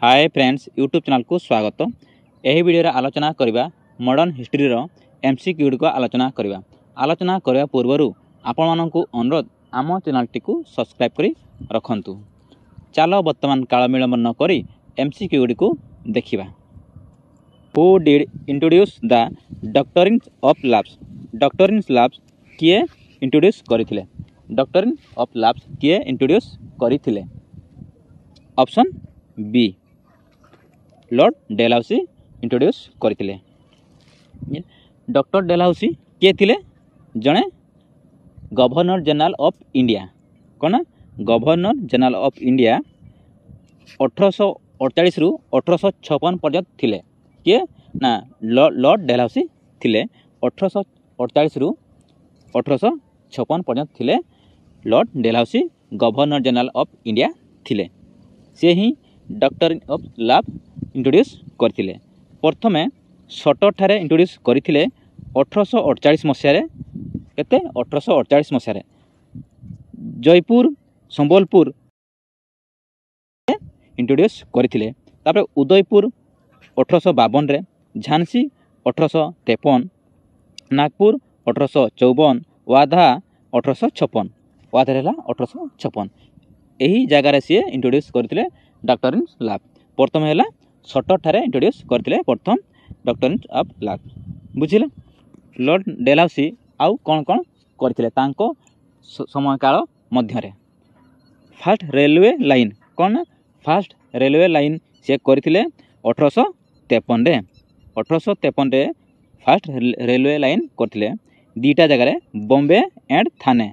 Hi friends YouTube channel को स्वागत। यही वीडियो आलोचना करवा मॉडर्न हिस्ट्री रो एमसीक्यू को आलोचना करवा पूर्व आपण मानक अनुरोध आम चैनल टी सब्सक्राइब करी रखंतु। चलो वर्तमान काल विलंब न करी एमसीक्यू को देखिबा। Who did introduce the doctrine of lapse? Doctrine lapse किए इंट्रोड्यूस करथिले? डॉक्ट्रिन ऑफ लैब्स किए इंट्रोड्यूस करथिले? Option B lord Dalhousie introduce करथिले। डॉक्टर डेलहाउसी किए थिले? जणे गवर्नर जनरल ऑफ इंडिया। कौन? गवर्नर जनरल ऑफ इंडिया 1848 रु 1856 पर्यंत थिले। किए ना लॉर्ड डेलहाउसी थिले 1848 रु 1856 पर्यंत थिले। Lord Dalhousie governor general of India थिले। से ही डॉक्ट्रिन ऑफ लैब इंट्रोड्यूस करथिले। प्रथमे सटर ठारे इंट्रोड्यूस करथिले 1848 मसीह केते 1848 मसीह जयपुर संबलपुर इंट्रोड्यूस करथिले। तापर उदयपुर 1852 रे, झांसी 1853, नागपुर 1854, वाधा 1856। वाधा रहला 1856। यही जगार सी इंट्रोड्यूस करथिले डॉक्ट्रिन लैब। प्रथम है सटर ठारे इंट्रोड्यूस करथिले प्रथम डॉक्ट्रिन ऑफ लैब। बुझिले? लॉर्ड डेलहाउसी आउ कौन कौन करथिले तांको समय काल मध्य रे? First railway line. कौन? फास्ट रेलवे लाइन से करथिले 1853 रे। 1853 रे फास्ट रेलवे लाइन करथिले। दीटा जगह रे बॉम्बे एंड थाने।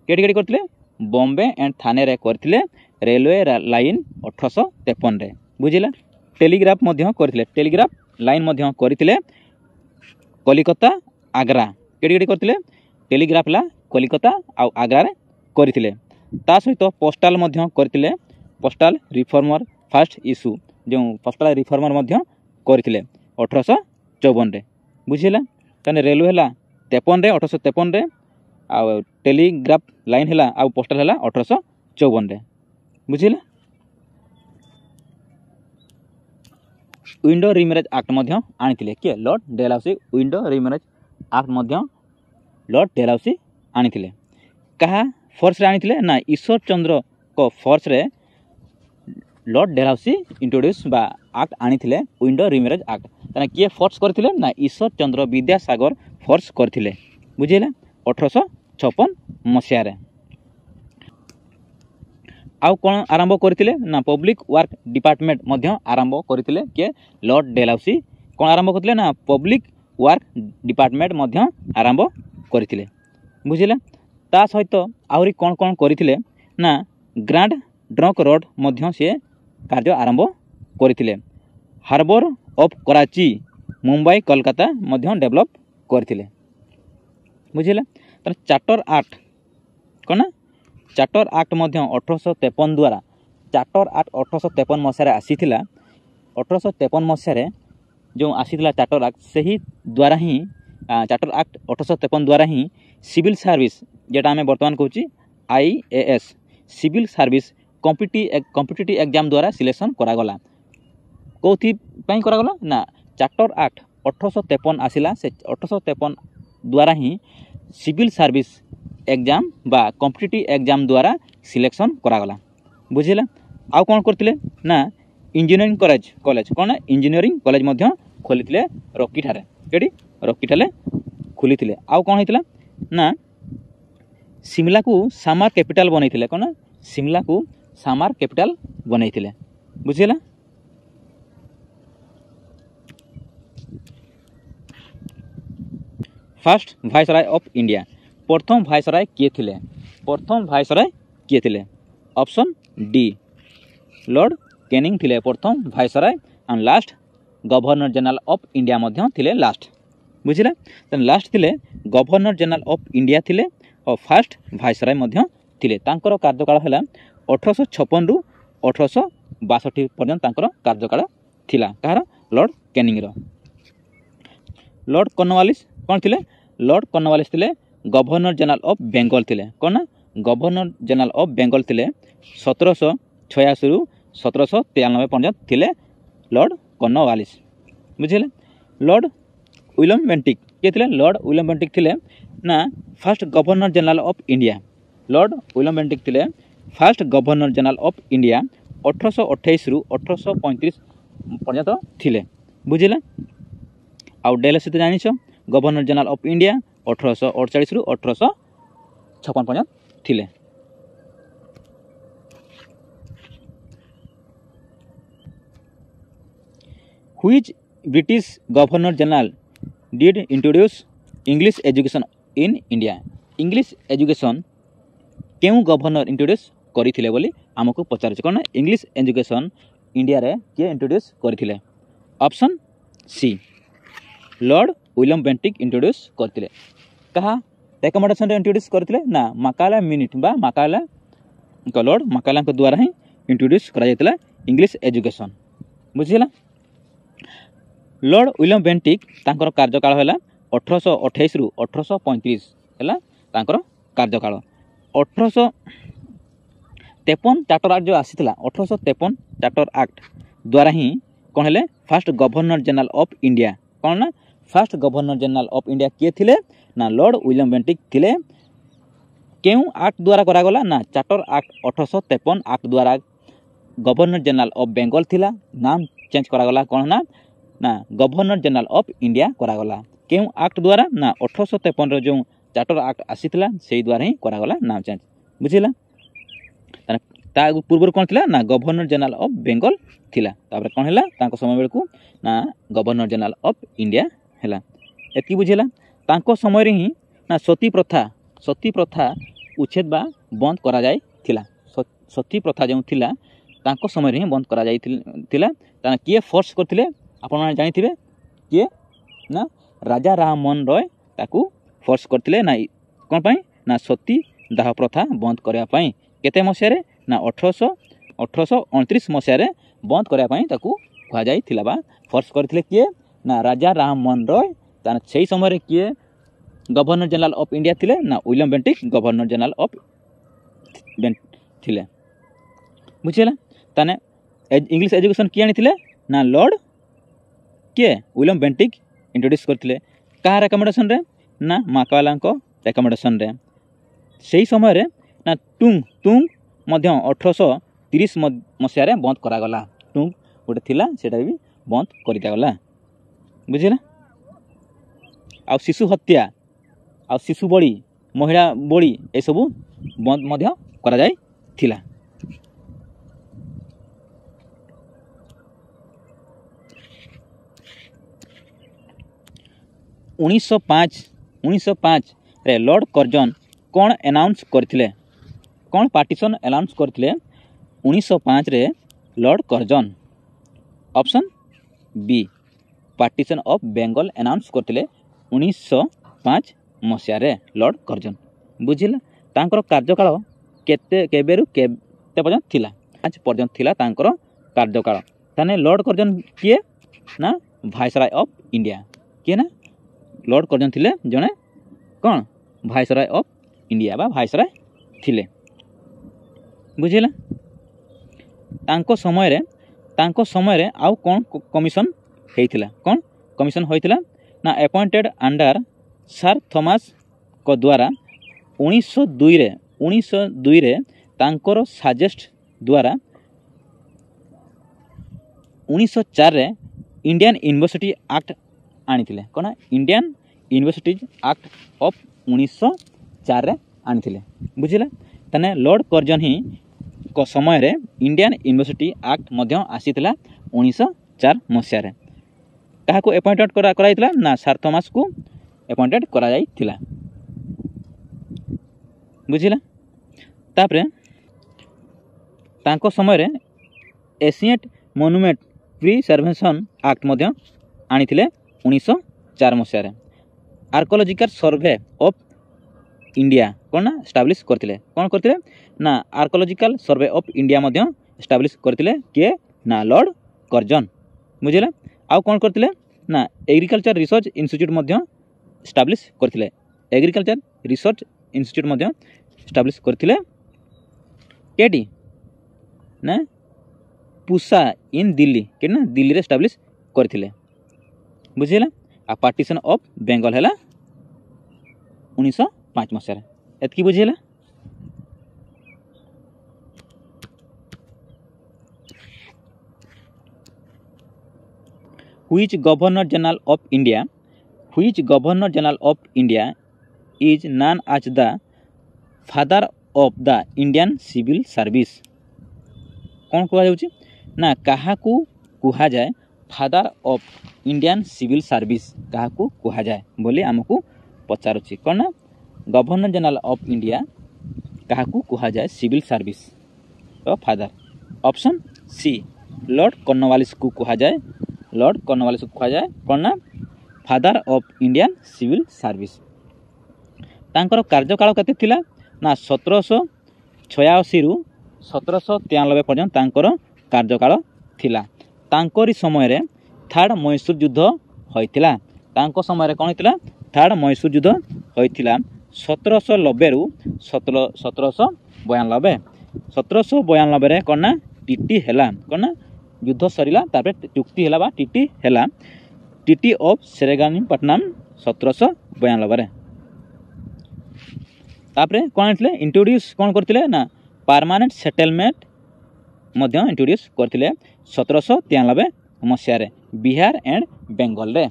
केटी केटी करथिले? बॉम्बे एंड थाने रे करथिले रेलवे लाइन 1853 रे। बुझिला? टेलीग्राफ मध्य करथिले। टेलीग्राफ लाइन मध्य करथिले कलिकता आग्रा। केटी केटी करथिले? टेलीग्राफ ला कलिकता आ आग्रा रे करथिले। ता सहित पोस्टल मध्य करथिले। पोस्टल रिफॉर्मर फर्स्ट इश्यू जो पोस्टल रिफॉर्मर मध्य करथिले 1854 रे। बुझिला? तने रेलवे हला 53 रे 1853 रे आ टेलीग्राफ लाइन हला आ पोस्टल हला 1854 रे। बुझिला? विंडो रीमैरेज एक्ट मध्य आनिथिले। किए? Lord Dalhousie widow remarriage act मध्य लॉर्ड डेलहाउसी आनिथिले। कहा फोर्स रे आनिथिले? ना ईश्वर चंद्र को फोर्स रे लॉर्ड डेलहाउसी इंट्रोड्यूस बा एक्ट आनिथिले विंडो रीमैरेज एक्ट। तने किए फोर्स करथिले? ना ईश्वर चंद्र विद्यासागर फोर्स करथिले। बुझिला? 1856 मसीह रे। आउ कौन आरंभ करथिले? ना पब्लिक वर्क डिपार्टमेंट मध्य आरंभ करथिले। के? लॉर्ड डेलहाउसी कौन आरंभ करथिले? ना पब्लिक वर्क डिपार्टमेंट मध्य आरंभ करथिले। बुझिला? ता सहित आउरी कौन कौन करथिले? ना ग्रैंड ट्रंक रोड मध्य से कार्य आरंभ करथिले। हार्बर ऑफ कराची मुंबई कोलकाता मध्य डेवलप करथिले। बुझिला? तर चार्टर एक्ट कौन? चार्टर एक्ट मध्य 1853 द्वारा चार्टर एक्ट 1853 मसीह आसीथिला। 1853 मसीह जो आसीथिला चार्टर एक्ट सही द्वारा ही चार्टर एक्ट 1853 द्वारा ही सिविल सर्विस जेटा आम बर्तमान कहूँ IAS civil service competitive exam द्वारा सिलेक्शन करागला। कौथि पई करागला? ना चार्टर एक्ट 1853 आसिला। से 1853 द्वारा ही सिविल सर्विस एग्जाम बा कॉम्पिटिटिव एग्जाम द्वारा सिलेक्शन करागला। बुझिला? आउ कौन करथिले? ना इंजीनियरिंग कॉलेज कौन? इंजीनियरिंग कॉलेज मध्य खोलिथिले रॉकी ठारे। केडी? रॉकी ठाले खोलिथिले। आउ कौन हेतिला? ना शिमला को सामर कैपिटल बनैथिले। कौन? शिमला को सामर कैपिटल बनैथिले। बुझिला? First viceroy of India. प्रथम वाइसराय किए थिले? प्रथम वाइसराय किए थिले? ऑप्शन डी लॉर्ड कैनिंग थिले प्रथम viceroy and last governor general of India मध्य थिले लास्ट। बुझिला? तन लास्ट थिले गवर्नर जनरल ऑफ इंडिया थिले और फर्स्ट वाइसराय मध्य थिले। तांकर कार्यकाल हला 1856 रु 1862 पर्यंत तांकर कार्यकाल थिला। कहार? लॉर्ड कैनिंग रो। लॉर्ड कॉर्नवालिस कौन थिले? लॉर्ड कॉर्नवालिस थिले गवर्नर जनरल ऑफ बेंगल थिले। कौन? गवर्नर जनरल ऑफ बेंगल थिले 1786 रु 1793 पर्यंत थिले लॉर्ड कॉर्नवालिस बुझिले। लॉर्ड विलियम बेंटिक किए थे? लॉर्ड विलियम बेंटिक थिले ना first governor general of India. Lord William Bentinck थिले first governor general of India 1828 रु 1835 पर्यंत थिले बुझिले। आउ डेलासी तो जानिछ गवर्नर जनरल ऑफ इंडिया 1848 रु 1856 पर्यंत थिले। Which British governor general did introduce English education in India? English education केउ गवर्नर इंट्रोड्यूस करथिले बोली हमको पचारछ कोन इंग्लिश एजुकेशन इंडिया रे के इंट्रोड्यूस करथिले? Option C lord William Bentinck introduce करथिले। कहा रिकमेंडेशन रे इंट्रोड्यूस करथिले ना मकाला मिनिट बा मकाला लॉर्ड मकाला के द्वारा ही इंट्रोड्यूस करा जायतला इंग्लिश एजुकेशन बुझिला। लॉर्ड विलियम बेंटिक तांकर कार्यकाल हैला 1828 रु 1835 हैला तांकर कार्यकाल। 1853 चार्टर एक्ट जो आसीथिला 1853 चार्टर एक्ट द्वारा ही कोन हेले first governor general of India. कोन ना first governor general of India किए थिले ना लॉर्ड विलियम बेंटिक थिले। केउ एक्ट द्वारा करा गला ना चार्टर एक्ट 1853 एक्ट द्वारा गवर्नर जनरल ऑफ बेंगल थिला नाम चेंज करा गला कोन ना गवर्नर जनरल ऑफ इंडिया करा गला। केउ एक्ट द्वारा ना 1853 रो जो चार्टर एक्ट आसीथिला सेही द्वारा ही करा गला नाम चेंज बुझिला। ता पूर्व कोन थिला ना गवर्नर जनरल ऑफ बेंगल थिला तापर कोन हैला तांको समय बेलकू ना गवर्नर जनरल ऑफ इंडिया हैला एति बुझिला। तांको समय रे ही ना सती प्रथा उच्छेद बा बंद करा जाय थिला। सती प्रथा जो थिला तांको समय रे ही बंद करा जाय थिला। ता किए फोर्स करथिले आपण माने जानिथिबे किए ना राजा राममोहन रॉय ताकू फोर्स करथिले ना कोन पई ना सती दाह प्रथा बंद करया पई केते मसिया रे ना 1829 मसिया रे बंद करया पई ताकू कहा जाय थिला बा फोर्स करथिले किए ना राजा राममोहन रॉय। ता सेही समय रे किए गवर्नर जनरल ऑफ इंडिया थिले ना William Bentinck governor general of थिले बुझिला। ताने इंग्लिश एजुकेशन किए आनिथिले ना लॉर्ड के विलियम बेंटिक इंट्रोड्यूस करथिले। का रिकमेंडेशन रे ना मकाला को रिकमेंडेशन रे। सेही समय रे ना टुंग मध्य 1830 मसिया रे बंद करा गला। टुंग गोटे थिला सेटा भी बंद कर दिया गला बुझिला। आ शिशु हत्या आ शिशु बड़ी महिला बड़ी ए सब बंद मध्य करा जाय थिला। उन्नीस सौ पाँच रे लॉर्ड कर्जन कौन अनाउंस करथिले? कौन पार्टीशन अनाउंस करथिले 1905 रे lord Curzon? Option B partition of Bengal announce करथिले 1905 मसिया रे लॉर्ड कर्जन बुझिला। तांकर कार्यकाल केते केबेरु केते पर्यंत थिला? आज पर्यंत थिला तांकर कार्यकाल। ताने लॉर्ड कर्जन किए ना वाइसराय ऑफ इंडिया किए ना लॉर्ड कर्जन थिले जने कौन वाइसराय ऑफ इंडिया बा वाइसराय थिले बुझिला। तांको समय रे आउ कौन कमिशन हेइथिला? कौन कमिशन होइथिला ना अपॉइंटेड अंडर सर थॉमस को द्वारा 1902 रे तांकर सजेस्ट द्वारा 1904 रे इंडियन यूनिवर्सिटी एक्ट आनिथिले। कोना इंडियन यूनिवर्सिटीज एक्ट ऑफ 1904 रे आनिथिले बुझिला। तने लॉर्ड कर्जन ही को समय रे इंडियन यूनिवर्सिटी एक्ट मध्य आसीथिला 1904 मसिया रे। काहाको अपॉइंटेड कराइथिला ना सर थॉमस को अपॉइंटेड करा जाइथिला बुझिला। तापरे तांको समय रे एशियंट मोनुमेंट प्रिजर्वेशन एक्ट मध्य आनिथिले 1904 मसिया रे। आर्कोलॉजिकल सर्वे ऑफ इंडिया कौन ना एस्टाब्लिश करथिले? कौन करथिले ना archaeological survey of India Madhya establish करथिले के ना लॉर्ड कर्जन बुझिला। आउ कौन करथिले ना एग्रीकल्चर रिसर्च इंस्टीट्यूट मध्य एस्टाब्लिश करथिले। एग्रीकल्चर रिसर्च इंस्टीट्यूट मध्य एस्टाब्लिश करथिले केटी ना पूसा इन दिल्ली के ना दिल्ली रे एस्टाब्लिश करथिले बुझिला आ पार्टीशन ऑफ बेंगल हैला 1905 मसिया एतकी बुझिला। Which Governor General of India is known as the father of the Indian civil service? कौन कहा जाउची ना काहाकू कुहा जाए father of Indian civil service काहाकू कुहा जाए बोली हमकू पचारुची कौन ना गवर्नर जनरल ऑफ इंडिया काहाकू कुहा जाए सिविल सर्विस तो father. Option C Lord Cornwallis को कुहा जाए कौन ना father of Indian civil service. तांकर कार्यकाल केते थिला ना 1786 रु 1793 पर्यंत तांकर कार्यकाल थिला। तांकरी समय रे थर्ड मैसूर युद्ध होइतिला। तांको समय रे कोन होइतिला थर्ड मैसूर युद्ध होइतिला 1790 रु 1792। 1792 रे कोन ना टीटी हैला कोन ना युद्ध सरिला तापर चुक्ति हैला बा टीटी हैला टीटी ऑफ सेरेंगपट्टनम 1792 रे। तापर कोन हेतले इंट्रोड्यूस कोन करथिले ना परमानेंट सेटलमेंट मध्य इंट्रोड्यूस करथिले 1793 मसिया रे बिहार एंड बेंगल रे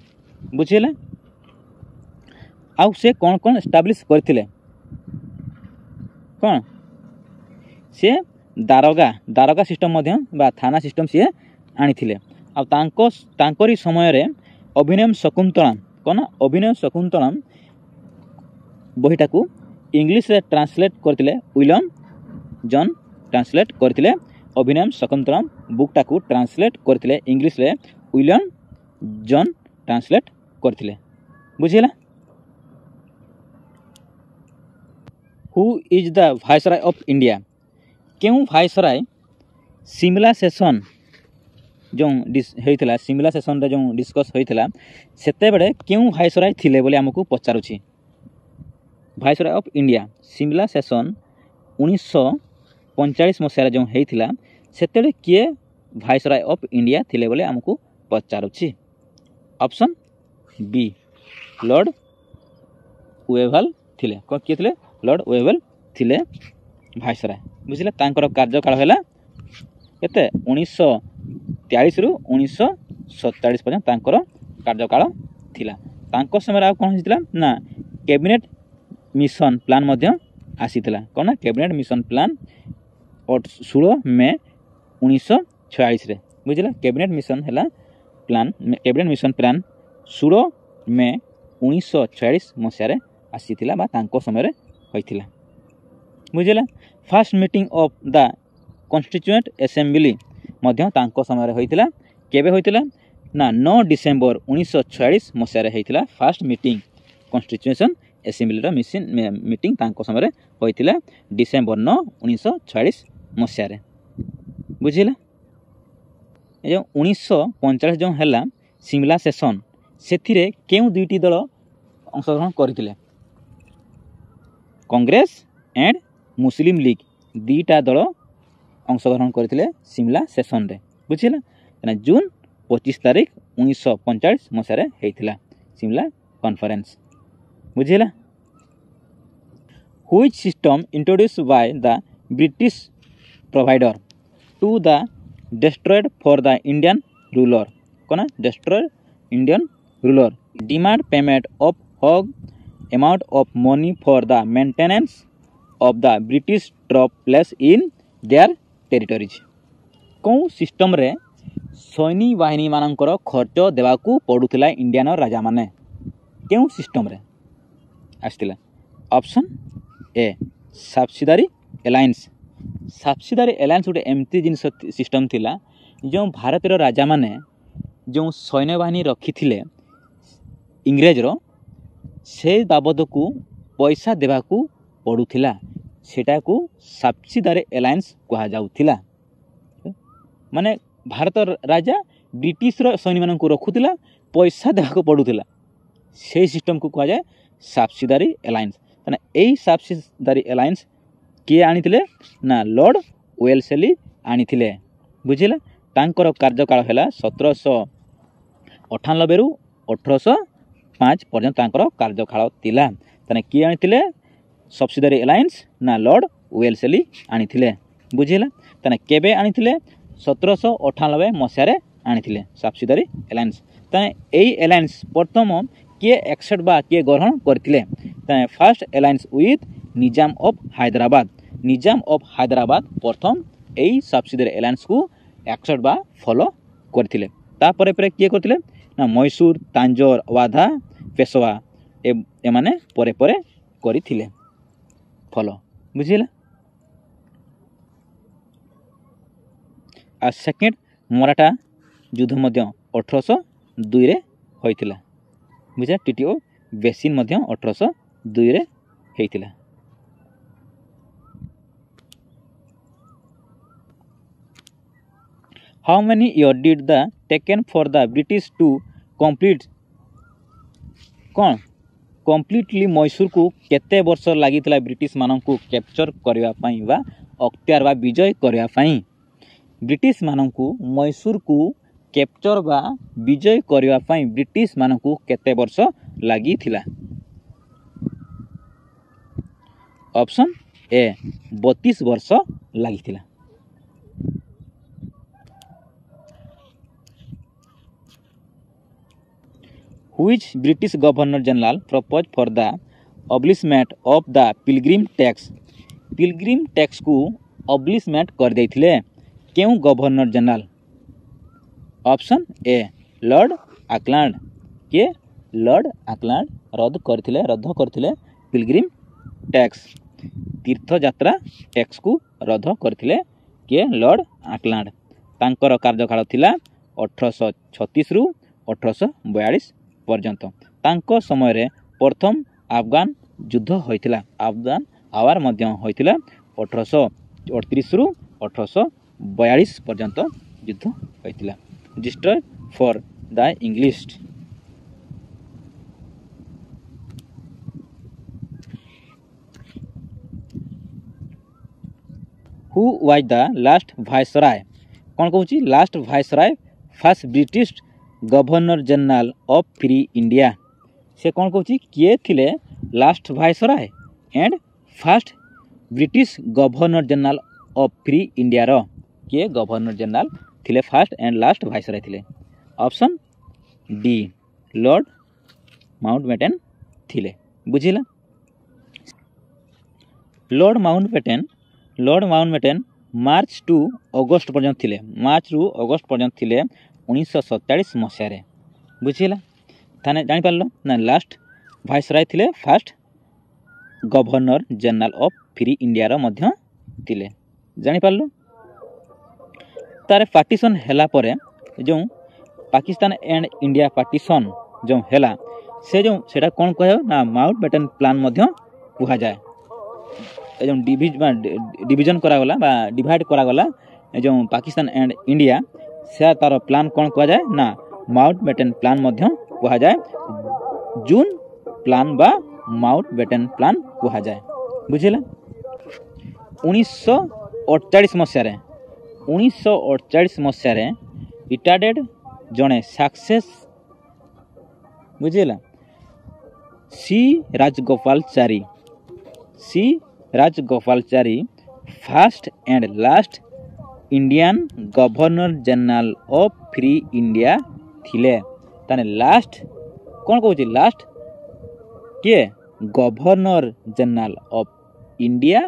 बुझिले। आउ से कोन कोन एस्टाब्लिश करथिले कोन से दारोगा सिस्टम मध्य बा थाना सिस्टम से आनिथिले। आ तांकरी समय रे अभिनव शकुंतलम कोन अभिनव शकुंतलम बहिटा को इंग्लिश रे ट्रांसलेट करथिले विलियम जॉन ट्रांसलेट करथिले। अभिनव शकुंतलम बुकटा को ट्रांसलेट करथिले इंग्लिश रे विलियम जॉन ट्रांसलेट करथिले बुझिला। Who is the viceroy of India केउ वाइसराय सिमला सेशन जो होइतिला सिमला सेशन रे जो डिस्कस होइतिला सेते बेले केउ वाइसराय थिले बोली हमकू पचारुछि। Viceroy of India Simla session 1945 मसिया जो होइतिला सेते किए वाइसराय ऑफ इंडिया थिले बोली हमकू पचारुछि। ऑप्शन बी लॉर्ड वेवल थिले को किए थिले लॉर्ड वेवल थिले वाइसराय बुझिले। तांकर कार्यकाल हैला केते 1943 रु 1947 पर्यंत तांकर कार्यकाल थिला। तांको समय आ कोन हितला ना कैबिनेट मिशन प्लान मध्य आसीथिला कोन ना कैबिनेट मिशन प्लान 16 मई 1946 रे बुझिला। कैबिनेट मिशन हैला प्लान कैबिनेट मिशन प्लान 16 मई 1946 मसिया रे आसीथिला बा तांको समय रे होइथिला बुझिला। First meeting of the constituent assembly मध्य तांको समय रे होइथिला केबे होइथिला ना 9 डिसेंबर 1946 मसिया रे होइथिला फर्स्ट मीटिंग कॉन्स्टिट्यूशन असेंबली रो मीटिंग तांको समय रे होइथिला डिसेंबर 9 1946 मसिया रे बुझिला। ए जो 1945 जो हैला सिमला सेशन सेथिरे केउ दुईटी दल अंशग्रहण करथिले कांग्रेस एंड मुस्लिम लीग दीटा दल अंशग्रहण करथिले सिमला सेशन रे बुझिला। जून 25 तारीख 1945 मसिया रे हेइथिला सिमला कॉन्फ्रेंस बुझिला। Which system introduced by the British provider to the destroyed for the Indian ruler कोना destroyed Indian ruler demand payment of hog amount of money for the maintenance of the British troop place in their territories। कौ system रे सैनिक बाहिनी मानकर खर्च देवाकू पड़ुथिला Indian राजा माने केउ system रे आस्तिला। Option A subsidiary alliance subsidiary alliance गोटे एमती जिन सिस्टम थिला जो भारतर राजा माने जो सैन्य बाहिनी रखी थिले इंग्रेज रो से बाबद को पैसा देवाकू पड़ुथिला सेटा को सब्सिडारी अलायंस कहा जाउथिला। माने भारत राजा ब्रिटिश रो सैनिक मानन को रखुथिला पैसा देवाकू पड़ुथिला से सिस्टम को कहा जाए सब्सिडारी अलायंस। तने एई सब्सिडारी अलायंस किए आनिथिले ना लॉर्ड वेलसेली आनिथिले बुझिला। तांकर कार्यकाल है 1798 रु 1805 पर्यंत तांकर कार्यकाल थिला। तने किए आनिथिले सब्सिडरी अलायंस ना लॉर्ड वेल्सली आनिथिले बुझिला। तने केबे आनिथिले 1798 मसियारे आनिथिले सब्सिडरी अलायंस। तने एई अलायंस प्रथम किए एक्सेप्ट बा किए ग्रहण करथिले तने first alliance with Nizam of Hyderabad. Nizam of Hyderabad प्रथम एई सब्सिडरी अलायंस को एक्सेप्ट बा फॉलो करथिले। तापरे परे किए करथिले ना मैसूर तांजोर वाधा पेशवा ए माने परे परे करथिले फॉलो बुझिला। आ सेकेंड मराठा युद्ध मध्य 1802 रे होइतिला बुझा। टीटीओ बेसिन मध्य 1802 रे हेइतिला। How many year did the taken for the British to complete कौन कंप्लीटली मैसूर को केते वर्ष लागितिला ब्रिटिश मानन को कैप्चर करबा पई बा अख्तियार बा विजय करबा पई। ब्रिटिश मानन को मैसूर को कैप्चर बा विजय करबा पई ब्रिटिश मानन को केते वर्ष लागितिला। ऑप्शन ए 32 वर्ष लागितिला। Which British Governor General proposed for the abolishment of the Pilgrim Tax? Pilgrim Tax को अबलिशमेंट कर देथिले केउ governor general? Option A Lord Auckland. के लॉर्ड ऑकलैंड रद्द करथिले पिलग्रिम टैक्स तीर्थ यात्रा टैक्स को रद्द करथिले के लॉर्ड ऑकलैंड। तांकर कार्यकाल थिला 1836 रु 1842 पर्यंत। तांको समय रे प्रथम अफगान युद्ध होइतिला। अफगान आवार मध्य होइतिला 1838 रु 1842 पर्यंत युद्ध होइतिला। Destroy for the English. Who was the last viceroy? कौन कहूँ last viceroy first British governor general of free India. से कौन कहूँ किए थिले last viceroy and first British governor general of free India रो किए गवर्नर जनरल थिले फर्स्ट एंड लास्ट वायसराय थिले। ऑप्शन डी लॉर्ड माउंटबेटन थिले बुझिला। Lord Mountbatten March to August पर्यंत थिले। मार्च रु अगस्त पर्यंत थिले 1947 मसीह बुझिला। थाने जानी पारलो ना लास्ट वायसराय थिले first governor general of free India रो मध्य थिले जानी पारलो। तारे पार्टीशन हैला परे जो पाकिस्तान एंड इंडिया पार्टीशन जो हैला से जो सेटा कोन कहे ना माउंटबेटन प्लान मध्य कुहा जाए। जो डिवीजन करा गला बा डिवाइड करा गला जो पाकिस्तान एंड इंडिया से तार प्लान कौन कह जाए ना माउंटबेटन प्लान मध्य कह जाए। जून प्लान बा माउंटबेटन प्लान कह जाए बुझिला। 1948 मसीह रिटायर्ड जड़े सक्सेस बुझिला C Rajagopalachari first and last Indian governor general of free India थिले। ताने लास्ट कौन कहूँ लास्ट किए governor general of India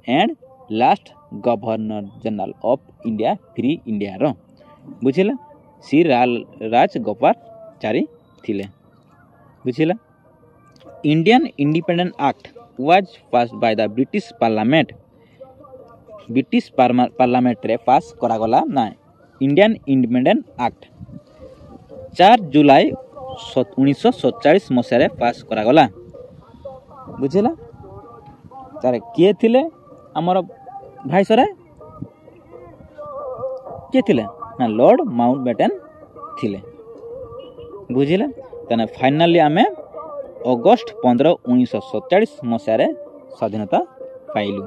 and last governor general of India free India रो बुझिला सी राजगोपालचारी थिले बुझिला। Indian independent act was passed by the British parliament. British parliament रे पास करा गला ना इंडियन इंडिपेंडेंट एक्ट 4 जुलाई 1947 मसीह पास करा गला बुझिला। तारे किए थिले हमर वायसराय किए थिले ना लॉर्ड माउंटबेटन थिले बुझिला। तने फाइनली आमे अगस्त 15 1947 मसीह स्वाधीनता पाइलु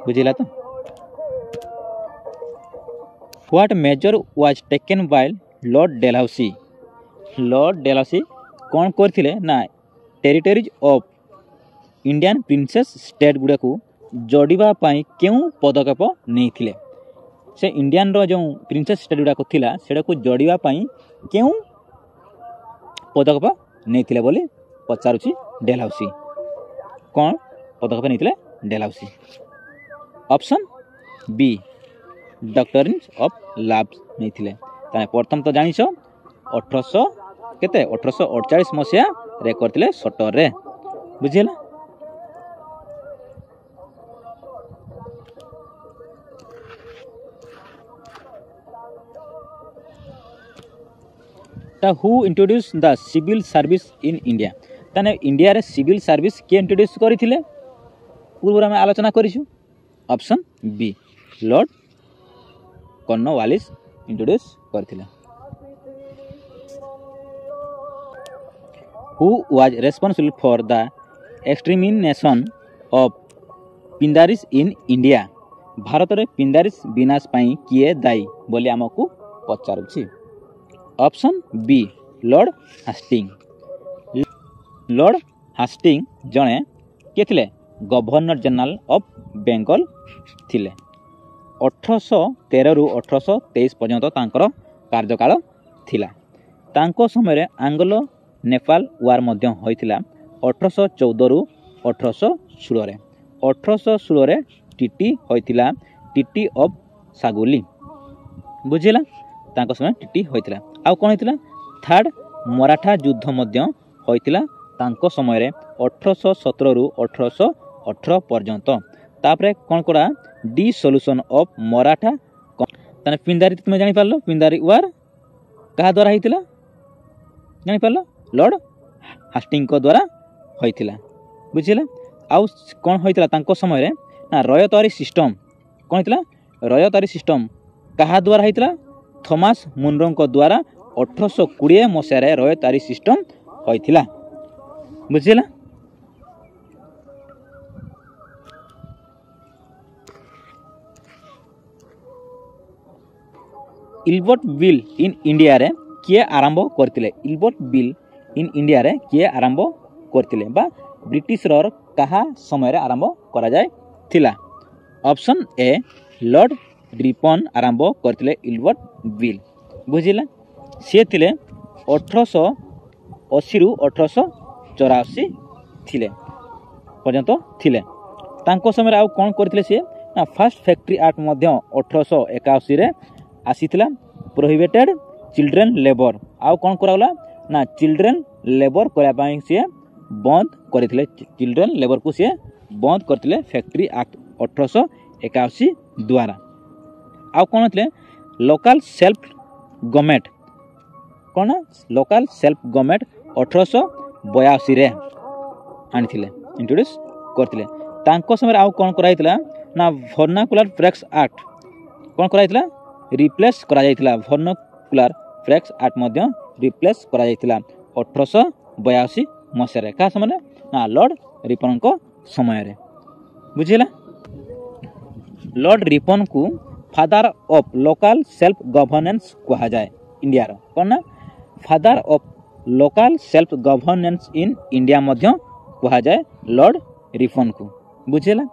बुझिला। तो What measure was taken by Lord Dalhousie? Lord Dalhousie कौन करथिले ना territories of Indian princess state गुड़ा को जोड़िबा पाई केउ पदक्षेप नहीं से इंडियन रो जो प्रिंसेस स्टेट गुड़ा थिला सेडा को जोड़िबा पाई केउ पदक्षेप नहीं बोली पचारुची डेलहाउसी कौन पदक्षेप नहीं Dalhousie option B doctrines of lapse नहीं प्रथम तो जानिछ 1848 मसीहा रे करथिले सटर रे बुझिला who introduce the civil service in India ताने इंडिया रे सिविल सर्विस के इंट्रोड्यूस करथिले पूर्व में आलोचना करिछु option B Lord Cornwallis introduce करथिले who was responsible for the extermination of Pindaris in India Bharat रे पिंडारिस विनाश पाई किए दायी बोली आमको पचारुछि option B Lord Hastings Lord Hastings जणे के थिले गवर्नर जनरल ऑफ बेंगल थिले 1813 रु 1823 पर्यंत तांकर कार्यकाल थिला तांको समय आंग्लो नेपाल वार मध्य होइथिला 1814 रु 1816 रे 1816 रे टीटी होइथिला टीटी ऑफ सागुली बुझिला तांको समय टीटी होइथिला आ कोन होइथिला थर्ड मराठा युद्ध मध्य होइथिला तांको समय रे 1817 रु 1818 पर्यंत तापरे कोन कोडा डी सॉल्यूशन ऑफ मराठा तने पिंदारी तुम जानि पारलो पिंदारी वार कहा द्वारा होइथिला जानि पारलो लॉर्ड हास्टिंग को द्वारा होइथिला बुझिला आ कोन होइथिला तांको समय रे ना रयतारी सिस्टम कोन होइथिला रयतारी सिस्टम कहा द्वारा होइथिला थॉमस मुनरो को द्वारा 1820 मसिया रे रयतारी सिस्टम होइथिला बुझिला इल्बर्ट बिल इन इंडिया रे किए आरंभ करथिले इल्बर्ट बिल इन इंडिया रे किए आरंभ करथिले बा ब्रिटिश रर कहा समय रे आरंभ करा जाय थिला ऑप्शन ए लॉर्ड रिपन आरंभ करथिले इल्बर्ट बिल बुझिला से थिले 1880 रु 1884 थिले पर्यंत थिले तांको समय रे आ कोन करथिले से ना फर्स्ट फैक्ट्री एक्ट मध्य 1881 रे आसीथिला प्रोहिबिटेड चिल्ड्रेन लेबर आ कोन करागला ना चिल्ड्रेन लेबर करा पाई से बंद करथिले चिल्ड्रेन लेबर को से बंद करथिले फैक्ट्री एक्ट 1881 द्वारा आ कोन होतले लोकल सेल्फ गवर्नमेंट कोन लोकल सेल्फ गवर्नमेंट 1882 रे आनिथिले इंट्रोड्यूस करथिले तांको समय आ कोन कराइथिला ना वर्नाकुलर फ्रेक्स एक्ट कोन कराइथिला रिप्लेस करा जायतिला वर्नाकुलर फ्रेक्स एक्ट मध्य रिप्लेस करा जायतिला 1882 मसिया रे का समय ना लॉर्ड रिपन को समय रे बुझिला लॉर्ड रिपन को father of local self governance कहा जाए इंडिया रो कोन ना father of local self governance in India मध्य कहा जाए लॉर्ड रिपन को बुझिला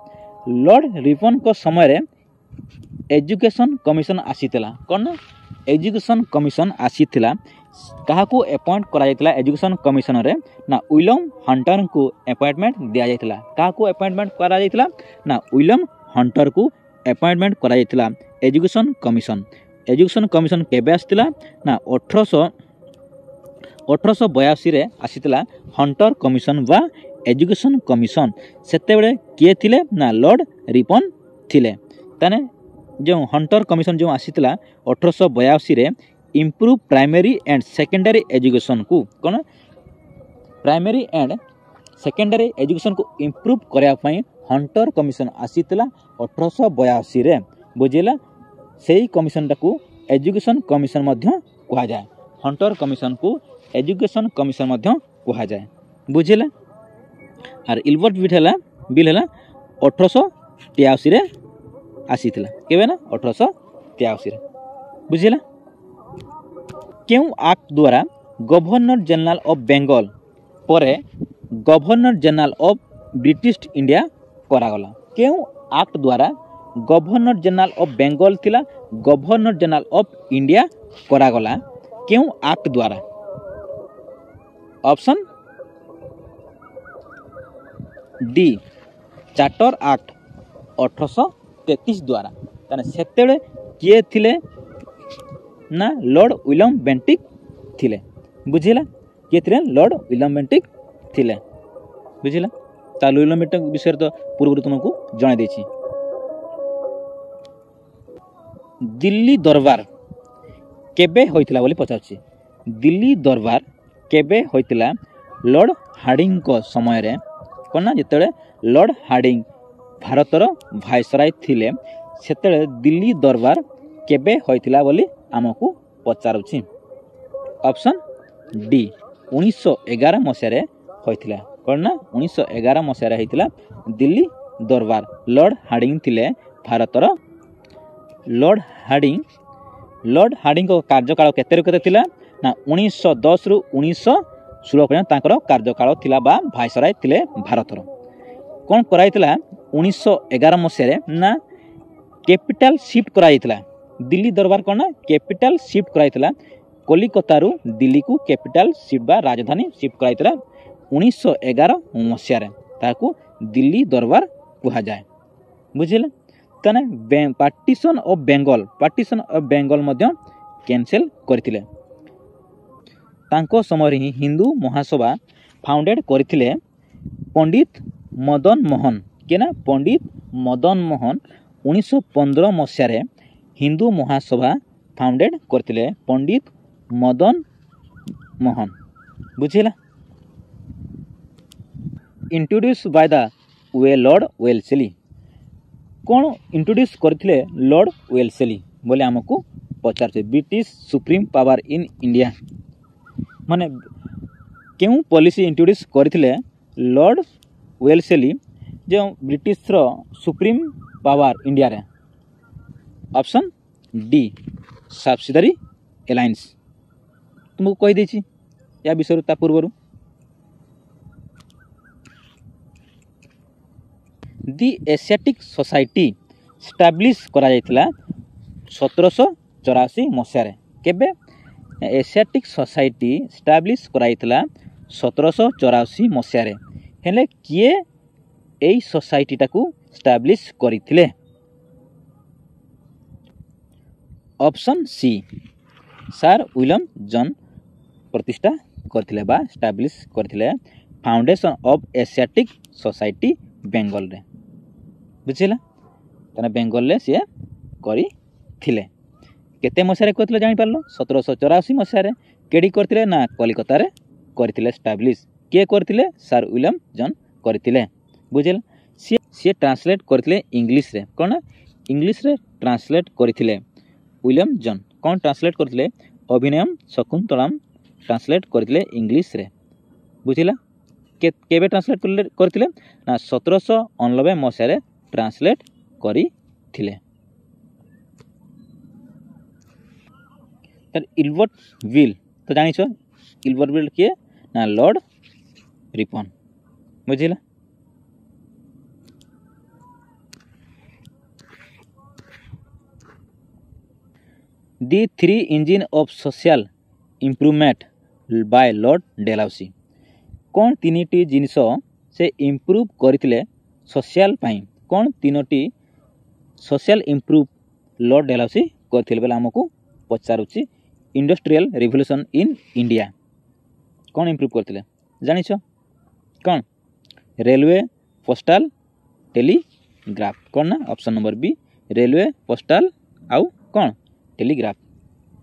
लॉर्ड रिपन को समय रे एजुकेशन कमिशन आसीथिला कोन एजुकेशन कमिशन आसीथिला कहा को अपॉइंट करा जायतिला एजुकेशन कमिशन रे ना विलियम हंटर को अपॉइंटमेंट दिया जायतिला कहा को अपॉइंटमेंट करा जायतिला ना विलियम हंटर को अपॉइंटमेंट करा जायतिला एजुकेशन कमिशन केबे आसीथिला ना 1882 रे आसीथिला हंटर कमिशन बा एजुकेशन कमिशन सेते बेले किए थिले ना लॉर्ड रिपन थिले ताने जो हंटर कमिशन जो आसीथिला 1882 रे improve primary and secondary education को कोन प्राइमरी एंड सेकेंडरी एजुकेशन को इम्प्रूव करया पई हंटर कमिशन आसीथिला 1882 रे बुझिला सेही कमिशन को एजुकेशन कमिशन मध्य कहा जाए हंटर कमिशन को एजुकेशन कमिशन मध्य कहा जाए बुझिला आर इल्बर्ट बिल हला 1883 रे आसीथिला केबे ना 1883 रे बुझिला केउ एक्ट द्वारा गवर्नर जनरल ऑफ बेंगल पर governor general of British India करागला केउ एक्ट द्वारा गवर्नर जनरल ऑफ बेंगल थिला गवर्नर जनरल ऑफ इंडिया करागला केउ एक्ट द्वारा ऑप्शन डी चार्टर एक्ट 1833 द्वारा ताने सेतेबेले किए थिले ना लॉर्ड विलियम बेंटिक थिले बुझिला किए थिले लॉर्ड विलियम बेंटिक थिले बुझिला ताल विलियम बेंटिक विषय तो पूर्व तुमको जणाई देछि दिल्ली दरबार केबे होइतिला बोली पचारछि दिल्ली दरबार केबे होइतिला लॉर्ड हार्डिंग को समय रे कोना जेतेबेले लॉर्ड हार्डिंग भारतर भाइसराय थिले सेतेबेले दिल्ली दरबार केबे होइतिला बोली आमको पचारुछि ऑप्शन डी 1911 मसिया होइतिला कोना 1911 मसिया होइतिला दिल्ली दरबार लॉर्ड हार्डिंग थिले भारतर लॉर्ड हार्डिंग को कार्यकाल केते केते थिला ना 1910 रु 1916 पर्यंत तांकर कार्यकाल थिला बा भाइसराय थिले भारतर कोन कराइतिला 1911 मसिया ना कैपिटल शिफ्ट कराइतिला दिल्ली दरबार कोन कैपिटल शिफ्ट कराइतिला कोलकाता रु दिल्ली को कैपिटल शिफ्ट बा राजधानी शिफ्ट कराइतिला 1911 मसिया रे ताकू दिल्ली दरबार कुहा जाय बुझिला तने partition of Bengal Madhya cancel करथिले तांको समय ही हिंदू महासभा फाउंडेड करथिले पंडित मदन मोहन केना पंडित मदन मोहन 1915 मसिया रे हिंदू महासभा फाउंडेड करथिले पंडित मदन मोहन बुझिला introduce by the way Lord Wellesley कौन इंट्रोड्यूस करथिले लॉर्ड वेलस्ली बोले हमको पचार British supreme power in India माने केउ पॉलिसी इंट्रोड्यूस करथिले लॉर्ड वेलस्ली जो ब्रिटिश रो सुप्रीम पावर इंडिया रे ऑप्शन डी सब्सिडरी अलायंस तुमको कहि देछि या विषय ता पूर्वरु दि एशियाटिक सोसाइटी स्टाब्लिश करा जायतिला 1784 मसिया रे केबे एशियाटिक सोसाइटी स्टाब्लिश करा जायतिला 1784 मसिया रे हेले किए एई सोसाइटी टाकू स्टाब्लिश करिथिले option C sir William John प्रतिष्ठा करथिले बा स्टाब्लिश करथिले foundation of Asiatic society Bengal रे बुझिला तने बेंगल ले से करी थिले केते मसिया रे करथिले जानि पारलो 1784 मसिया रे केडी करथिले ना कलकत्ता रे करथिले स्टाब्लिश के करथिले सर विलियम जॉन करथिले बुझिला से ट्रांसलेट करथिले इंग्लिश रे कोन इंग्लिश रे ट्रांसलेट करथिले विलियम जॉन कोन ट्रांसलेट करथिले अभिनयम शकुंतलम ट्रांसलेट करथिले इंग्लिश रे बुझिला केबे ट्रांसलेट करथिले ना 1789 मसिया रे ट्रांसलेट करी थिले तर इल्बर्ट विल तो जानि छ इल्बर्ट विल के ना लॉर्ड रिपन बुझिला the 3 engine of social improvement by Lord Dalhousie कौन तीनटी जिनिस से इम्प्रूव करथिले सोशल पाई कौन तीनोटी सोशल इम्प्रूव लॉर्ड डेलाउसी करथिले बेला हमको पचारुछि इंडस्ट्रियल रिवोल्यूशन इन इंडिया कौन इम्प्रूव करथिले जानि छ कौन रेलवे पोस्टल टेलीग्राफ कौन ना option number B railway postal आउ कौन टेलीग्राफ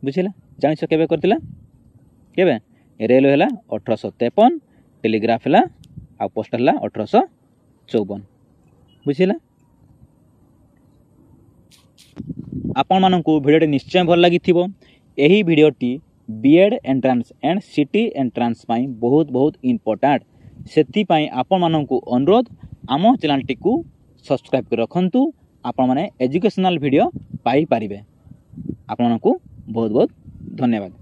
बुझिला जानि छ केबे करथिला केबे रेलवे हला 1853 टेलीग्राफ हला आ पोस्टल हला 1854 बुझिला आपण माननको भिडियोटी निश्चय भल लागि थिबो एही भिडियोटी B Ed entrance and city entrance पाई बहुत बहुत इंपोर्टेंट सेति पाई आपण माननको अनुरोध आम चैनल टी को सब्सक्राइब कर रखंतु आपण माने एजुकेशनल वीडियो पाई पारिबे आपण माननको ବହୁତ ବହୁତ ଧନ୍ୟବାଦ।